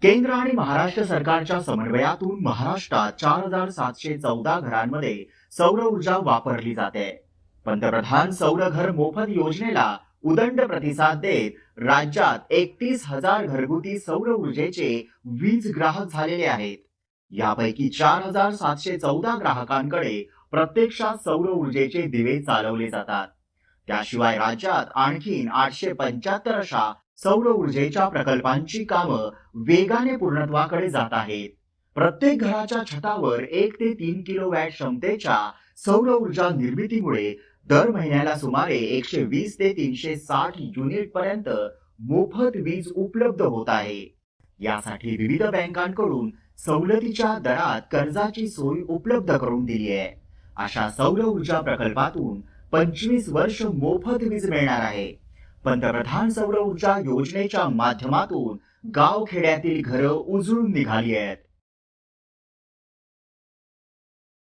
केंद्र आणि महाराष्ट्र सरकारच्या समन्वयातून महाराष्ट्रात 4,714 घरांमध्ये सौर ऊर्जा वापरली जाते। पंतप्रधान सौर घर मोफत योजनेला उदंड प्रतिसाद देत राज्यात 31,000 घरगुती सौर ऊर्जेचे वीज ग्राहक झालेले आहेत। यापैकी 4,714 ग्राहकांकडे प्रत्यक्षात सौर ऊर्जेचे दिवे चालवले जातात। त्याशिवाय राज्यात आणखीन 875 अशा सौर ऊर्जेच्या प्रकल्पांची कामं वेगाने पूर्णत्वाकडे जात आहेत। प्रत्येक घराच्या छतावर 1 ते 3 किलोवॅट क्षमतेच्या सौर ऊर्जा निर्मितीमुळे दर महिन्याला सुमारे 120 ते 360 युनिट पर्यंत मोफत वीज उपलब्ध होत आहे। यासाठी विविध बँकांकडून सवलतीच्या दरात कर्जाची सोय उपलब्ध करून दिली आहे। अशा सौर ऊर्जा प्रकल्पातून 25 वर्ष मोफत वीज मिळणार आहे। पंतप्रधान सौर ऊर्जा योजनेच्या माध्यमातून गाव खेड्यातील घरं उजळून निघाली आहेत।